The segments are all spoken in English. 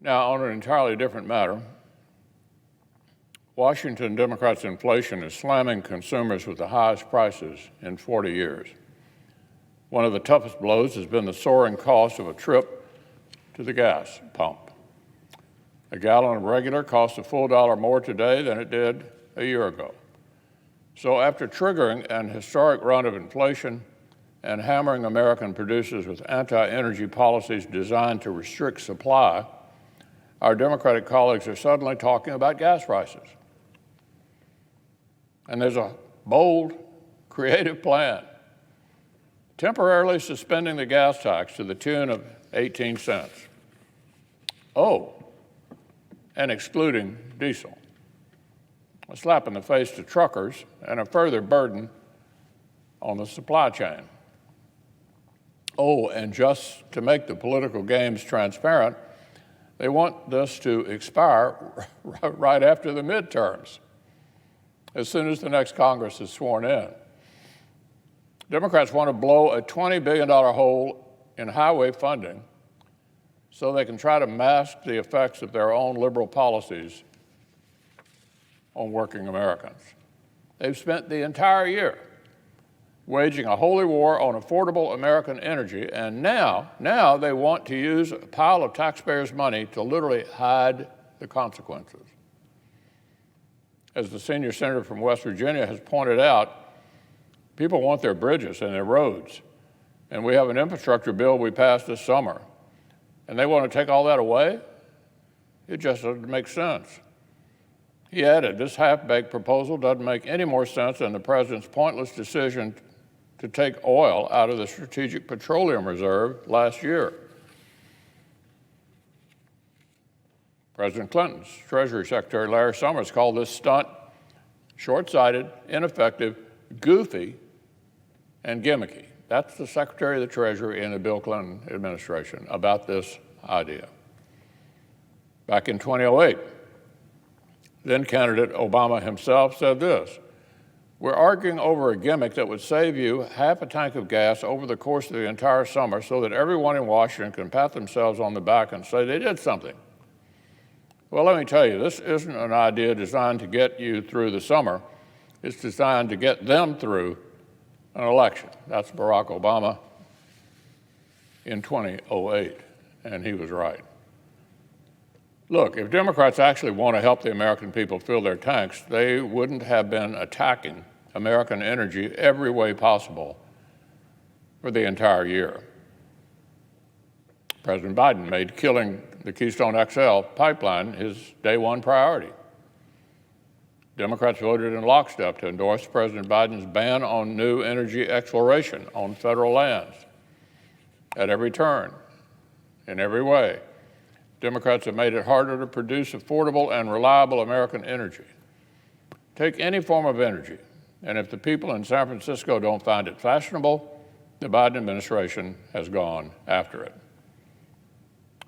Now, on an entirely different matter, Washington Democrats' inflation is slamming consumers with the highest prices in 40 years. One of the toughest blows has been the soaring cost of a trip to the gas pump. A gallon of regular costs a full $1 more today than it did a year ago. So after triggering an historic run of inflation and hammering American producers with anti-energy policies designed to restrict supply, our Democratic colleagues are suddenly talking about gas prices. And there's a bold, creative plan, temporarily suspending the gas tax to the tune of 18 cents. Oh, and excluding diesel. A slap in the face to truckers and a further burden on the supply chain. Oh, and just to make the political games transparent, they want this to expire right after the midterms, as soon as the next Congress is sworn in. Democrats want to blow a $20 billion hole in highway funding so they can try to mask the effects of their own liberal policies on working Americans. They've spent the entire year waging a holy war on affordable American energy, and now they want to use a pile of taxpayers' money to literally hide the consequences. As the senior senator from West Virginia has pointed out, people want their bridges and their roads, and we have an infrastructure bill we passed this summer, and they want to take all that away? It just doesn't make sense. He added, this half-baked proposal doesn't make any more sense than the president's pointless decision to take oil out of the Strategic Petroleum Reserve last year. President Clinton's Treasury Secretary Larry Summers called this stunt short-sighted, ineffective, goofy, and gimmicky. That's the Secretary of the Treasury in the Bill Clinton administration about this idea. Back in 2008, then candidate Obama himself said this, we're arguing over a gimmick that would save you half a tank of gas over the course of the entire summer so that everyone in Washington can pat themselves on the back and say they did something. Well, let me tell you, this isn't an idea designed to get you through the summer. It's designed to get them through an election. That's Barack Obama in 2008, and he was right. Look, if Democrats actually want to help the American people fill their tanks, they wouldn't have been attacking American energy every way possible for the entire year. President Biden made killing the Keystone XL pipeline his day one priority. Democrats voted in lockstep to endorse President Biden's ban on new energy exploration on federal lands. At every turn, in every way, Democrats have made it harder to produce affordable and reliable American energy. Take any form of energy, and if the people in San Francisco don't find it fashionable, the Biden administration has gone after it.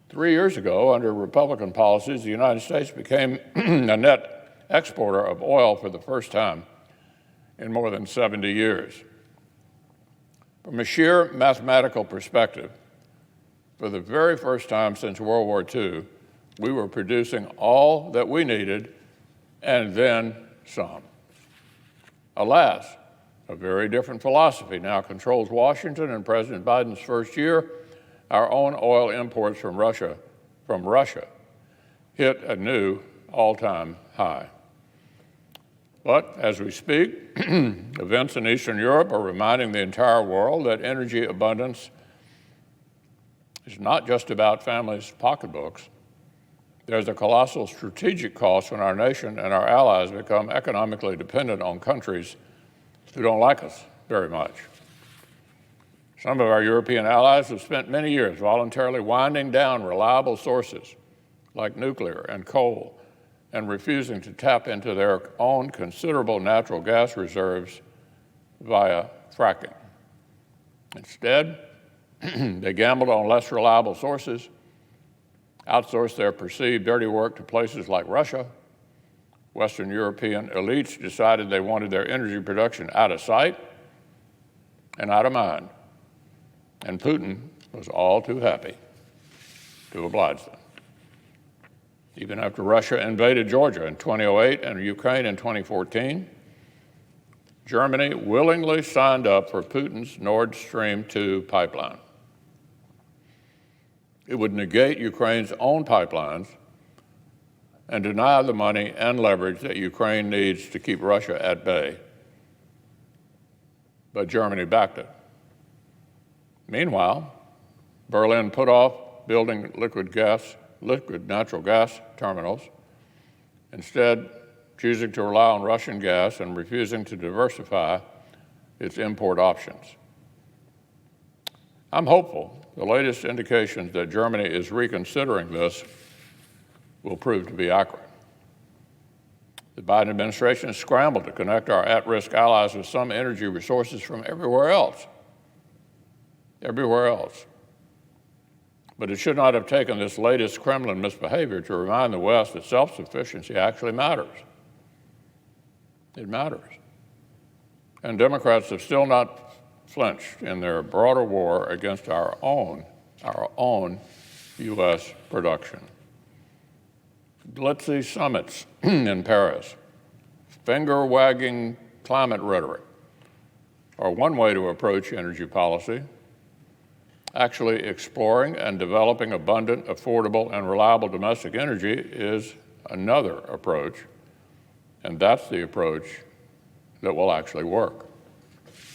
3 years ago, under Republican policies, the United States became a net exporter of oil for the first time in more than 70 years. From a sheer mathematical perspective, for the very first time since World War II, we were producing all that we needed and then some. Alas, a very different philosophy now controls Washington. In President Biden's first year, our own oil imports from Russia hit a new all-time high. But as we speak, events in Eastern Europe are reminding the entire world that energy abundance is not just about families' pocketbooks. There's a colossal strategic cost when our nation and our allies become economically dependent on countries who don't like us very much. Some of our European allies have spent many years voluntarily winding down reliable sources like nuclear and coal and refusing to tap into their own considerable natural gas reserves via fracking. Instead, they gambled on less reliable sources, outsourced their perceived dirty work to places like Russia. Western European elites decided they wanted their energy production out of sight and out of mind. And Putin was all too happy to oblige them. Even after Russia invaded Georgia in 2008 and Ukraine in 2014, Germany willingly signed up for Putin's Nord Stream 2 pipeline. It would negate Ukraine's own pipelines and deny the money and leverage that Ukraine needs to keep Russia at bay. But Germany backed it. Meanwhile, Berlin put off building liquid natural gas terminals, instead choosing to rely on Russian gas and refusing to diversify its import options. I'm hopeful the latest indications that Germany is reconsidering this will prove to be accurate. The Biden administration has scrambled to connect our at-risk allies with some energy resources from everywhere else. But it should not have taken this latest Kremlin misbehavior to remind the West that self-sufficiency actually matters. It matters. And Democrats have still not flinched in their broader war against our own U.S. production. Glitzy summits in Paris, finger-wagging climate rhetoric are one way to approach energy policy. Actually exploring and developing abundant, affordable, and reliable domestic energy is another approach, and that's the approach that will actually work.